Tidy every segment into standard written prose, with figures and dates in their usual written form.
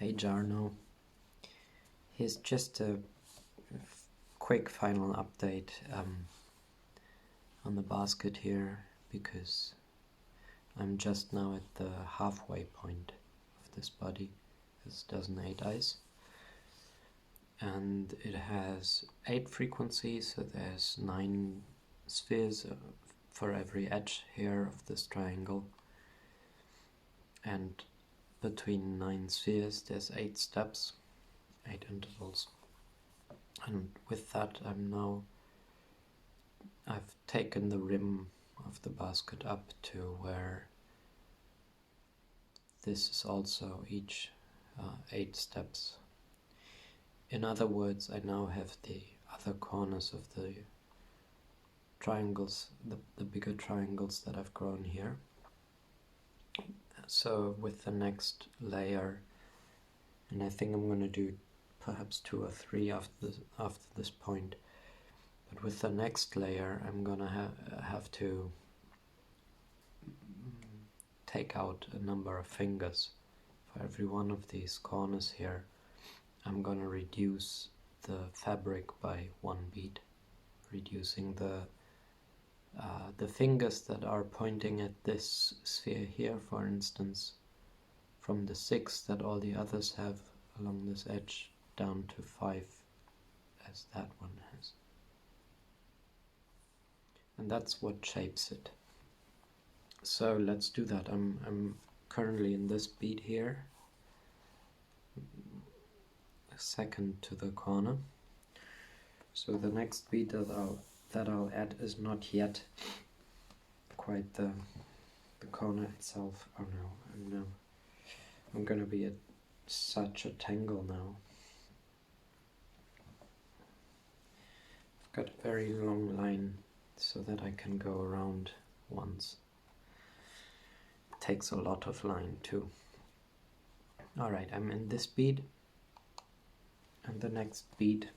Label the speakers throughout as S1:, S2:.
S1: Hey Jarno, here's just a quick final update on the basket here, because I'm just now at the halfway point of this body. This doesn't 8 eyes, and it has 8 frequencies, so there's 9 spheres for every edge here of this triangle, and between 9 spheres there's 8 steps, 8 intervals. And with that I've taken the rim of the basket up to where this is also each 8 steps. In other words, I now have the other corners of the triangles, the bigger triangles that I've grown here. So with the next layer, and I think I'm going to do perhaps 2 or 3 after this point, but with the next layer I'm going to have to take out a number of fingers. For every one of these corners here, I'm going to reduce the fabric by 1 bead, reducing the fingers that are pointing at this sphere here, for instance, from the 6 that all the others have along this edge down to 5 as that one has. And that's what shapes it. So let's do that. I'm currently in this bead here, second to the corner. So the next bead that I'll add is not yet quite the corner itself. Oh no, I'm gonna be at such a tangle now. I've got a very long line so that I can go around once. It takes a lot of line too. Alright, I'm in this bead, and the next bead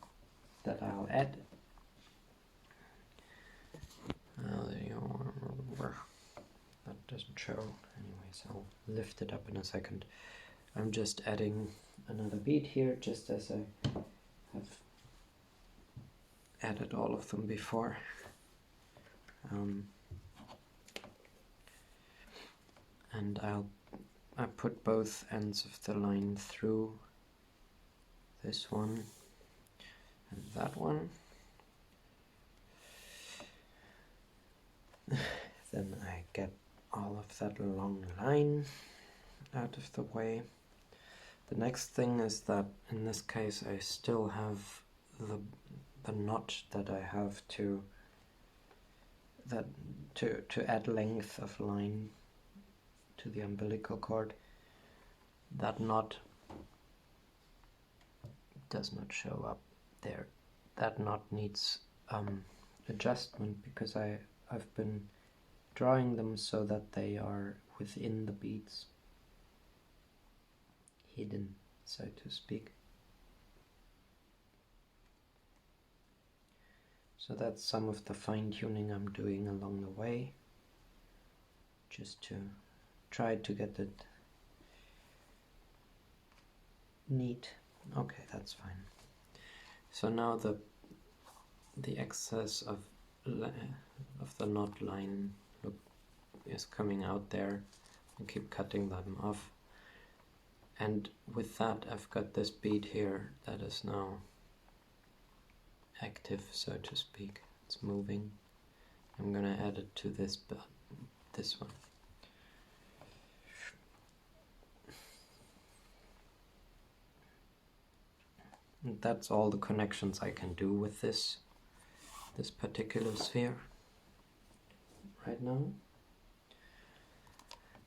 S1: that I'll add, that doesn't show, anyways I'll lift it up in a second. I'm just adding another bead here, just as I have added all of them before. And I put both ends of the line through this one and that one. Then I get all of that long line out of the way. The next thing is that in this case I still have the knot that I have to add length of line to the umbilical cord. That knot does not show up there. That knot needs adjustment, because I've been drawing them so that they are within the beads, hidden, so to speak. So that's some of the fine-tuning I'm doing along the way, just to try to get it neat. Okay, that's fine. So now the excess of the knot line is coming out there. I keep cutting them off, and with that I've got this bead here that is now active, so to speak. It's moving. I'm gonna add it to this one. And that's all the connections I can do with this particular sphere right now,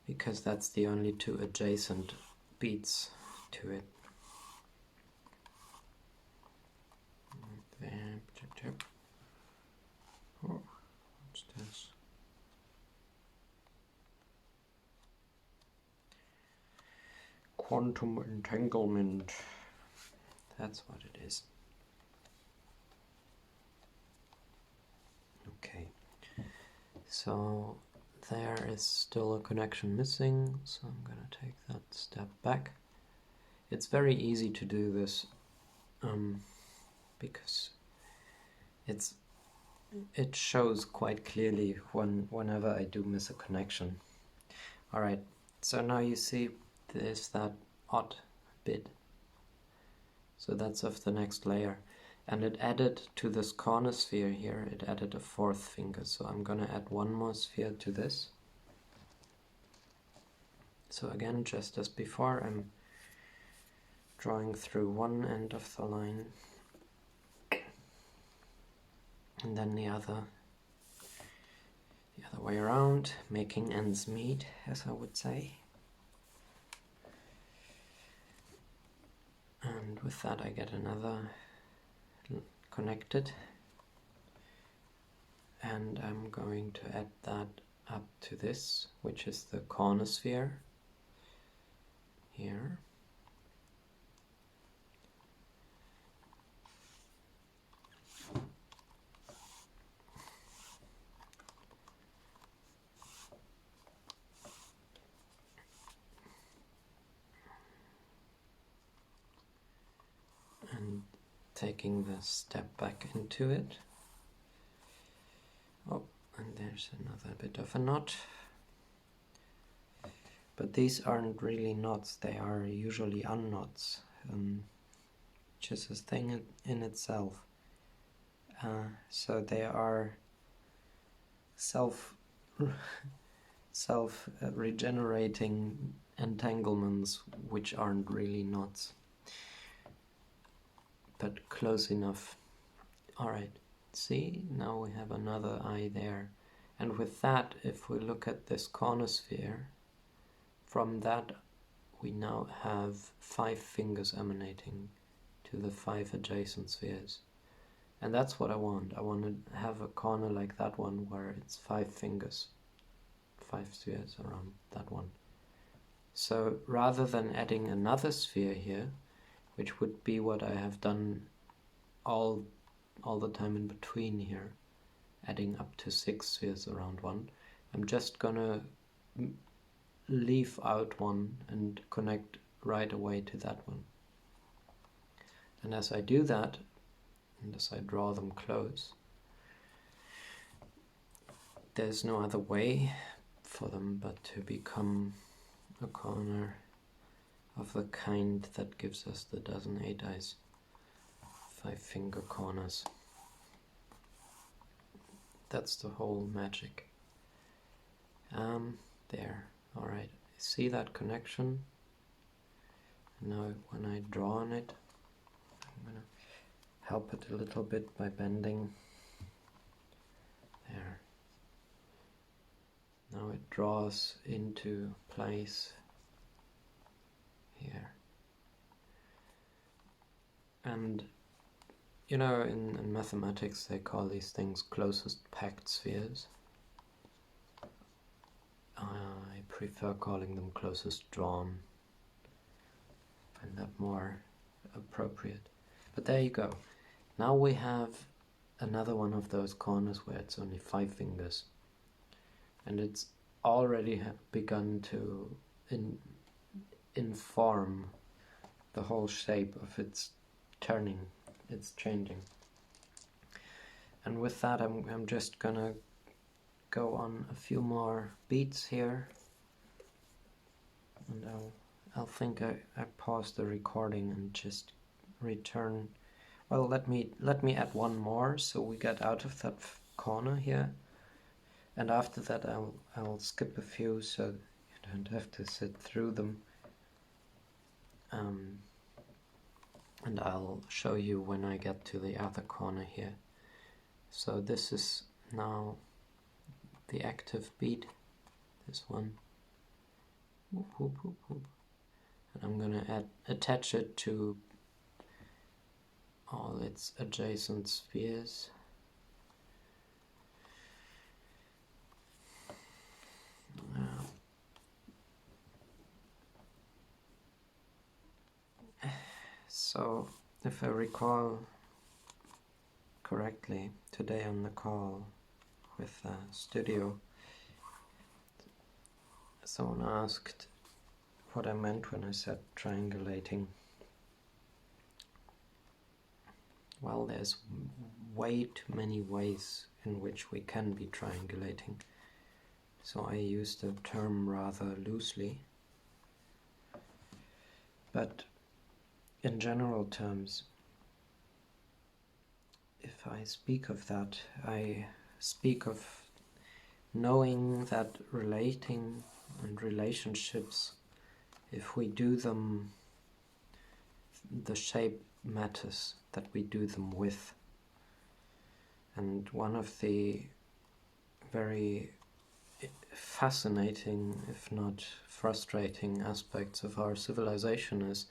S1: because that's the only 2 adjacent beads to it. Oh, what's this? Quantum entanglement. That's what it is. Okay, so there is still a connection missing, so I'm gonna take that step back. It's very easy to do this because it shows quite clearly whenever I do miss a connection. Alright, so now you see there's that odd bit. So that's of the next layer. And it added to this corner sphere here, it added a fourth finger. So I'm gonna add one more sphere to this. So again, just as before, I'm drawing through one end of the line and then the other way around, making ends meet, as I would say. And with that I get another connected, and I'm going to add that up to this, which is the corner sphere here. And taking the step back into it. Oh, and there's another bit of a knot. But these aren't really knots, they are usually unknots, which is a thing in itself. So they are self-regenerating entanglements, which aren't really knots, but close enough. Alright, see, now we have another eye there. And with that, if we look at this corner sphere, from that we now have 5 fingers emanating to the 5 adjacent spheres. And that's what I want. I want to have a corner like that one where it's 5 fingers, 5 spheres around that one. So rather than adding another sphere here, which would be what I have done all the time in between here, adding up to 6 spheres around one, I'm just gonna leave out one and connect right away to that one. And as I do that, and as I draw them close, there's no other way for them but to become a corner of the kind that gives us the dozen 8 eyes, 5 finger corners. That's the whole magic. There, alright, see that connection? Now when I draw on it, I'm gonna help it a little bit by bending. There. Now it draws into place here. And you know, in mathematics they call these things closest packed spheres. I prefer calling them closest drawn. I find that more appropriate. But there you go. Now we have another one of those corners where it's only 5 fingers. And it's already begun to inform the whole shape of its turning, its changing. And with that I'm just gonna go on a few more beats here, and I'll think I pause the recording and just return. Well, let me add one more so we get out of that corner here, and after that I'll skip a few so you don't have to sit through them, and I'll show you when I get to the other corner here. So this is now the active beat, this one, whoop, whoop, whoop, whoop. And I'm gonna attach it to all its adjacent spheres. So if I recall correctly, today on the call with studio, someone asked what I meant when I said triangulating. Well, there's way too many ways in which we can be triangulating, so I use the term rather loosely. But in general terms, if I speak of that, I speak of knowing that relating and relationships, if we do them, the shape matters that we do them with. And one of the very fascinating, if not frustrating, aspects of our civilization is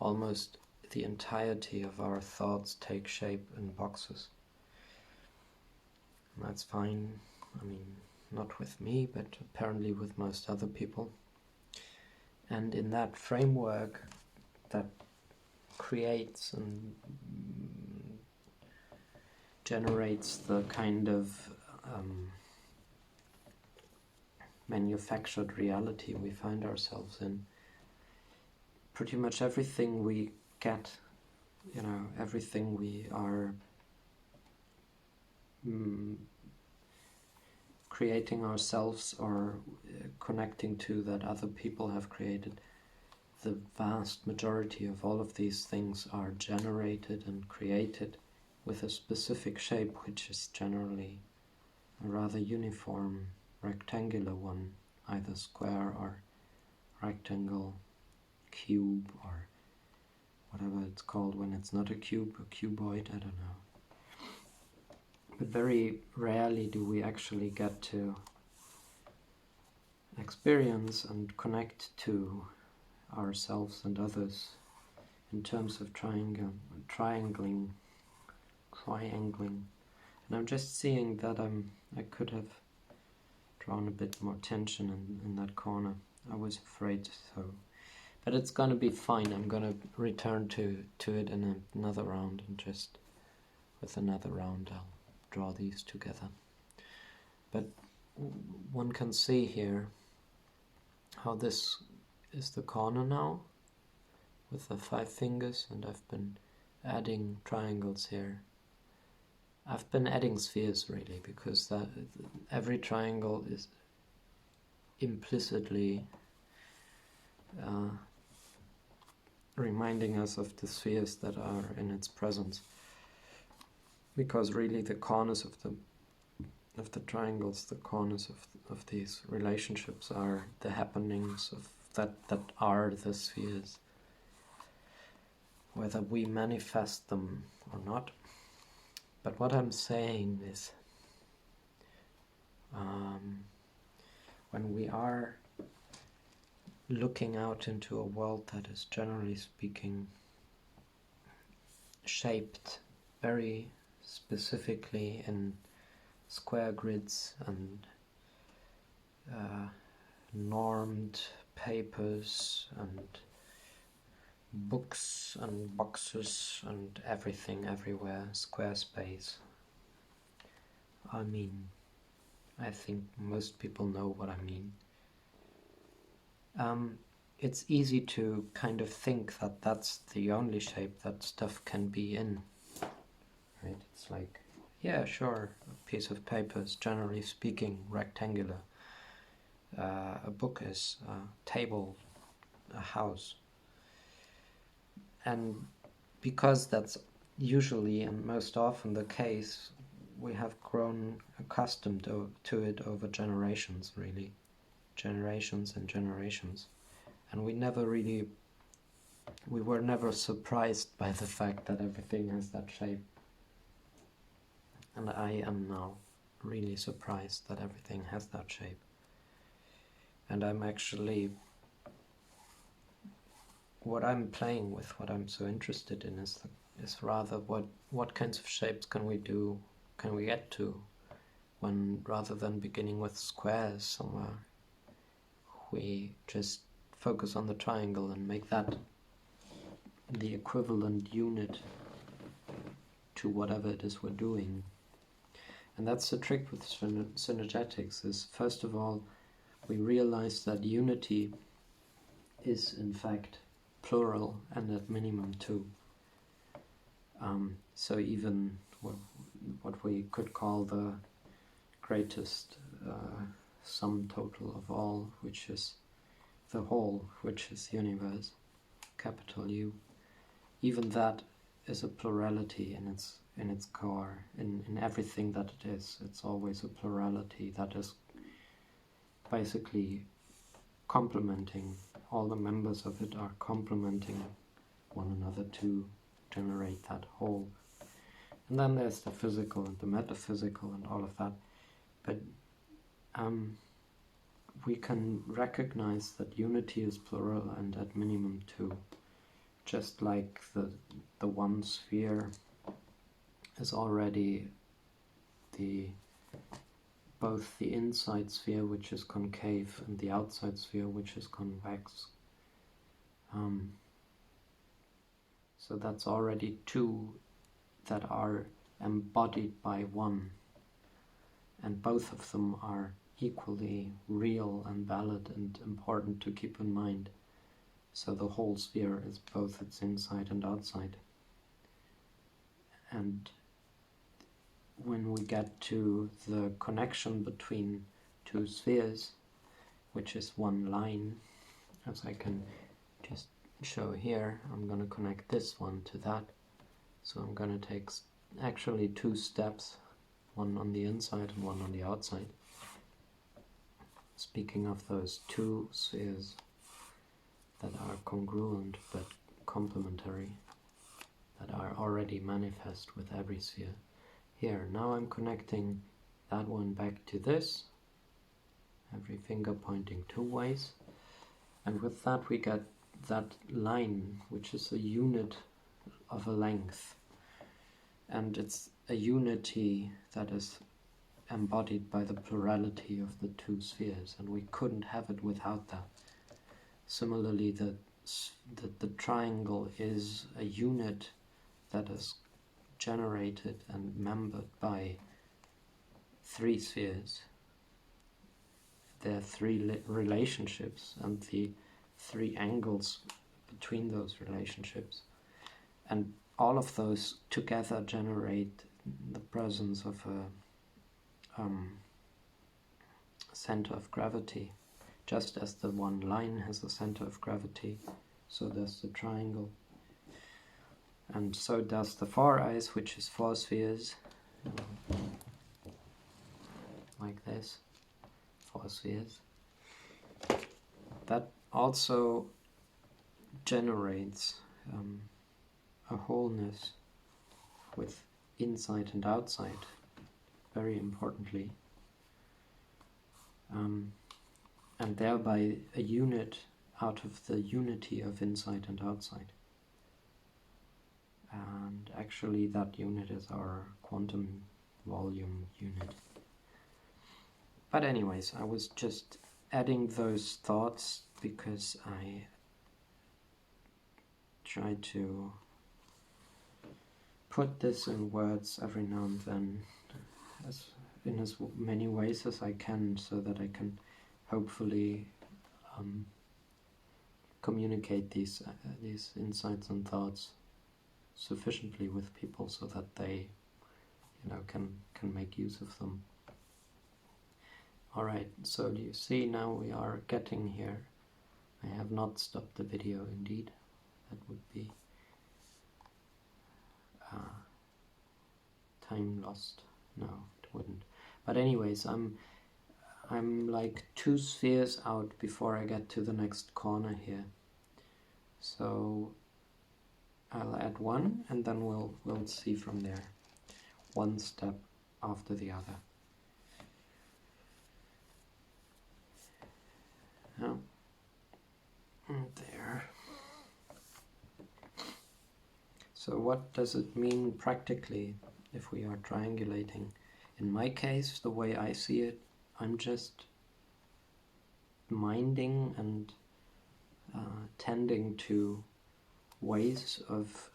S1: almost the entirety of our thoughts take shape in boxes. And that's fine, I mean, not with me, but apparently with most other people. And in that framework that creates and generates the kind of manufactured reality we find ourselves in, pretty much everything we get, everything we are creating ourselves or connecting to that other people have created, the vast majority of all of these things are generated and created with a specific shape, which is generally a rather uniform rectangular one, either square or rectangle, cube, or whatever it's called when it's not a cube, a cuboid, I don't know. But very rarely do we actually get to experience and connect to ourselves and others in terms of triangling. And I'm just seeing that I could have drawn a bit more tension in that corner. I was afraid so. But it's gonna be fine. I'm gonna return to it in another round, and just with another round I'll draw these together. But one can see here how this is the corner now with the 5 fingers, and I've been adding triangles here. I've been adding spheres really, because every triangle is implicitly reminding us of the spheres that are in its presence, because really the corners of the triangles, the corners of these relationships are the happenings of that are the spheres, whether we manifest them or not. But what I'm saying is, when we are looking out into a world that is, generally speaking, shaped very specifically in square grids and normed papers and books and boxes and everything everywhere, square space. I mean, I think most people know what I mean. It's easy to kind of think that that's the only shape that stuff can be in, right? It's like, yeah, sure, a piece of paper is, generally speaking, rectangular. A book is a table, a house. And because that's usually and most often the case, we have grown accustomed to it over generations, really. Generations and generations. And we were never surprised by the fact that everything has that shape. And I am now really surprised that everything has that shape. And I'm actually, what I'm playing with, what I'm so interested in is rather what kinds of shapes can we get to, when rather than beginning with squares somewhere, we just focus on the triangle and make that the equivalent unit to whatever it is we're doing. And that's the trick with synergetics, is first of all we realize that unity is in fact plural and at minimum 2. So even what we could call the greatest sum total of all, which is the whole, which is universe, capital U, even that is a plurality in its core, in everything that it is. It's always a plurality that is basically complementing, all the members of it are complementing one another to generate that whole. And then there's the physical and the metaphysical and all of that. But we can recognize that unity is plural and at minimum 2. Just like the one sphere is already both the inside sphere, which is concave, and the outside sphere, which is convex. So that's already 2 that are embodied by 1, and both of them are equally real and valid and important to keep in mind. So the whole sphere is both its inside and outside. And when we get to the connection between 2 spheres, which is one line, as I can just show here, I'm going to connect this one to that. So I'm going to take actually 2 steps, one on the inside and one on the outside. Speaking of those 2 spheres that are congruent but complementary, that are already manifest with every sphere. Here, now I'm connecting that one back to this, every finger pointing 2 ways, and with that we get that line, which is a unit of a length, and it's a unity that is embodied by the plurality of the 2 spheres, and we couldn't have it without that. Similarly, the triangle is a unit that is generated and membered by 3 spheres. There are 3 relationships and the 3 angles between those relationships, and all of those together generate the presence of a center of gravity. Just as the one line has a center of gravity, so does the triangle. And so does the 4 eyes, which is 4 spheres, like this, 4 spheres. That also generates a wholeness with inside and outside, very importantly, and thereby a unit out of the unity of inside and outside. And actually that unit is our quantum volume unit. But anyways, I was just adding those thoughts because I try to put this in words every now and then, in as many ways as I can, so that I can hopefully communicate these insights and thoughts sufficiently with people so that they, can make use of them. Alright, so do you see, now we are getting here. I have not stopped the video, indeed. That would be time lost. No, it wouldn't. But anyways, I'm like 2 spheres out before I get to the next corner here. So I'll add 1, and then we'll see from there, 1 step after the other. Now, there. So what does it mean practically if we are triangulating? In my case, the way I see it, I'm just minding and tending to ways of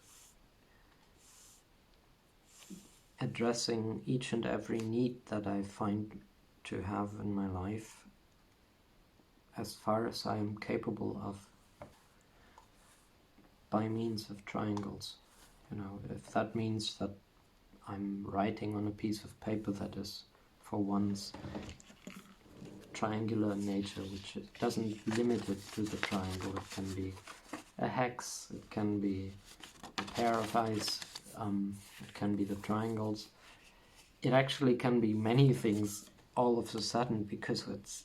S1: addressing each and every need that I find to have in my life as far as I am capable of by means of triangles. You know, if that means that I'm writing on a piece of paper that is for once triangular in nature, which it doesn't limit it to the triangle. It can be a hex, it can be a pair of eyes, it can be the triangles. It actually can be many things all of a sudden, because it's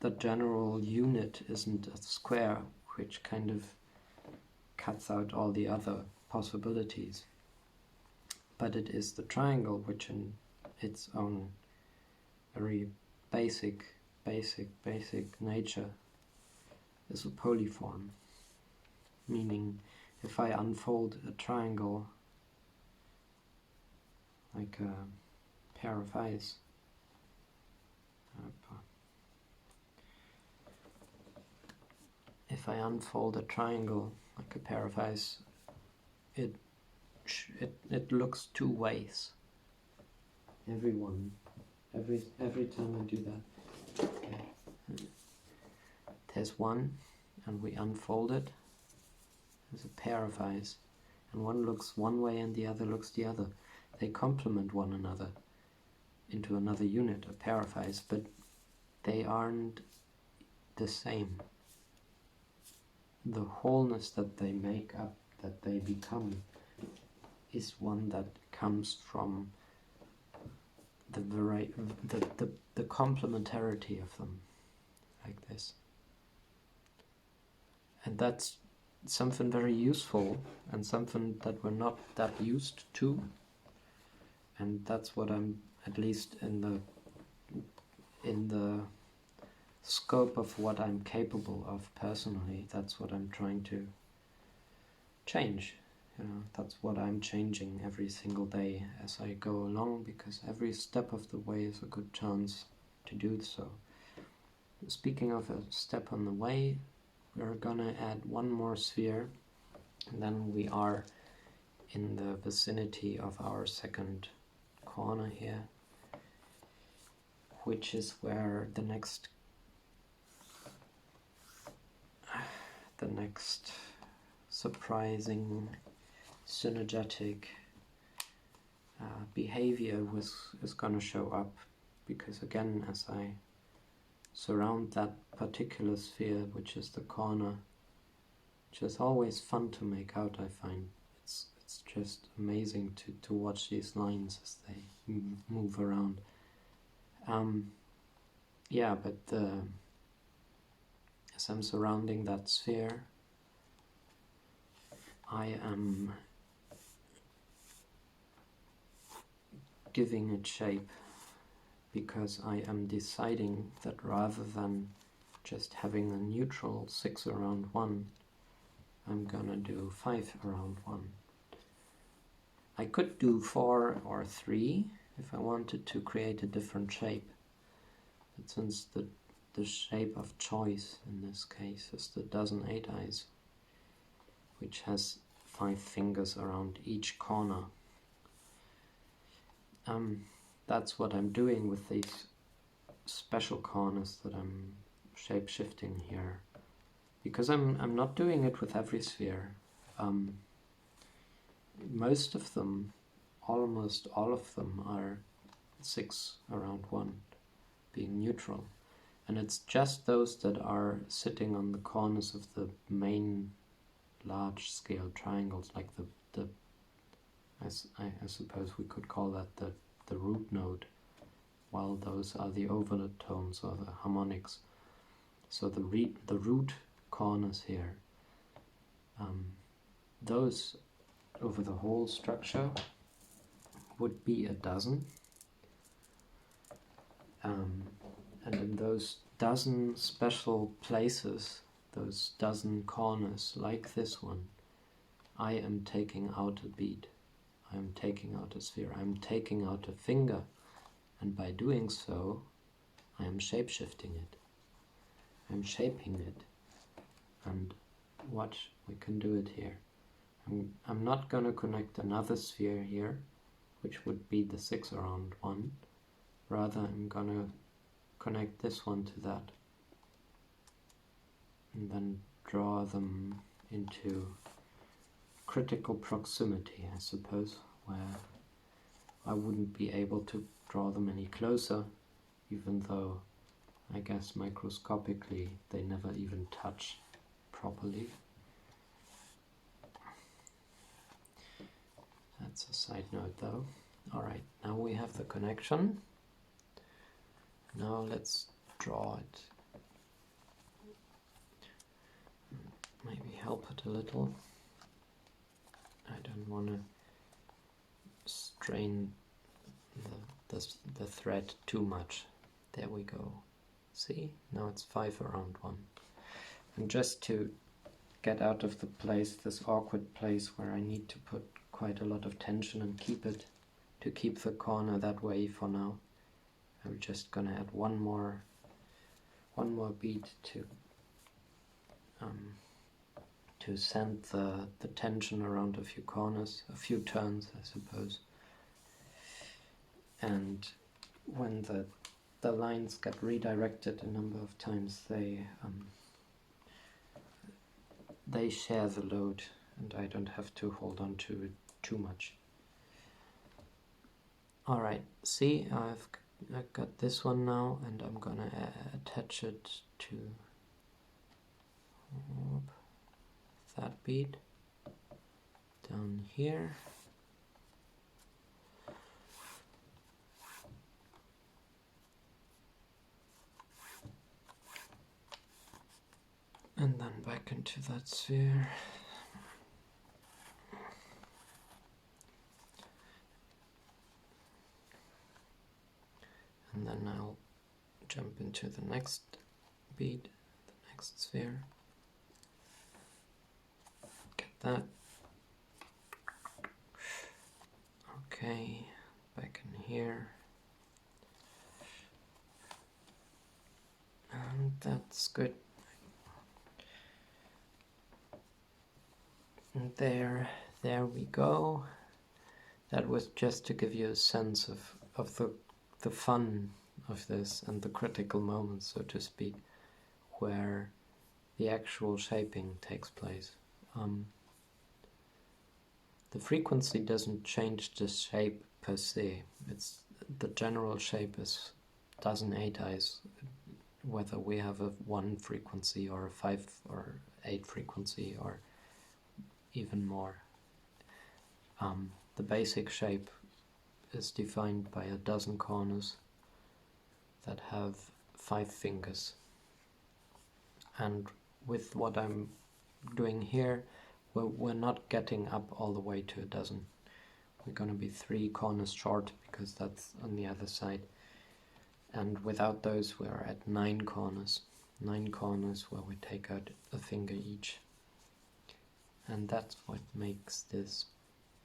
S1: the general unit isn't a square, which kind of cuts out all the other possibilities. But it is the triangle, which in its own very basic nature is a polyform. Meaning, if I unfold a triangle like a pair of eyes, if I unfold a triangle like a pair of eyes, it looks two ways. Every time I do that, okay. There's one, and we unfold it. There's a pair of eyes, and one looks one way and the other looks the other. They complement one another into another unit, a pair of eyes, but they aren't the same. The wholeness that they make up, that they become, is one that comes from the complementarity of them, like this. And that's something very useful, and something that we're not that used to. And that's what I'm, at least in the scope of what I'm capable of personally, that's what I'm trying to change. You know, that's what I'm changing every single day as I go along, because every step of the way is a good chance to do so. Speaking of a step on the way, we're gonna add one more sphere, and then we are in the vicinity of our second corner here, which is where the next surprising synergetic behavior is going to show up, because again, as I surround that particular sphere, which is the corner, which is always fun to make out, I find. It's just amazing to watch these lines as they move around. Yeah, but as I'm surrounding that sphere, I am giving it shape, because I am deciding that rather than just having a neutral 6 around 1, I'm gonna do 5 around 1. I could do 4 or 3 if I wanted to create a different shape, but since the shape of choice in this case is the dozen 8 eyes, which has 5 fingers around each corner, that's what I'm doing with these special corners that I'm shape-shifting here, because I'm not doing it with every sphere. Most of them, almost all of them, are 6 around 1, being neutral, and it's just those that are sitting on the corners of the main large-scale triangles, like I suppose we could call that the root node, while those are the overtones or the harmonics. So the root corners here, those over the whole structure would be a dozen, and in those dozen special places, those dozen corners like this one, I am taking out a bead, I am taking out a sphere, I am taking out a finger, and by doing so I am shape-shifting it, I'm shaping it. And watch, we can do it here. I'm not going to connect another sphere here, which would be the 6 around 1. Rather, I'm going to connect this one to that, and then draw them into critical proximity, I suppose, where I wouldn't be able to draw them any closer, even though I guess microscopically they never even touch properly. That's a side note though. Alright, now we have the connection. Now let's draw it. Maybe help it a little. I don't want to strain the thread too much. There we go. See? Now it's 5 around 1. And just to get out of the place, this awkward place where I need to put quite a lot of tension and keep the corner that way for now, I'm just gonna add one more bead to send the tension around a few corners, a few turns I suppose. And when the lines get redirected a number of times, they share the load and I don't have to hold on to it too much. Alright, see, I've got this one now, and I'm gonna attach it to that bead down here. And then back into that sphere. And then I'll jump into the next bead, the next sphere. Get that. Okay, back in here. And that's good. And there we go. That was just to give you a sense of the fun of this and the critical moments, so to speak, where the actual shaping takes place. The frequency doesn't change the shape per se. It's the general shape is dozen 8 eyes, whether we have a 1 frequency or a 5 or 8 frequency or even more. The basic shape is defined by a dozen corners that have 5 fingers. And with what I'm doing here, we're not getting up all the way to a dozen. We're going to be 3 corners short because that's on the other side. And without those we're at 9 corners. 9 corners where we take out a finger each. And that's what makes this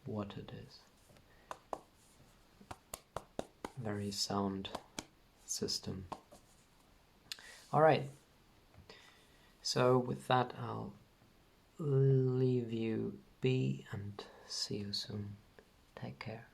S1: what it is. Very sound system. Alright, so with that I'll leave you be and see you soon. Take care.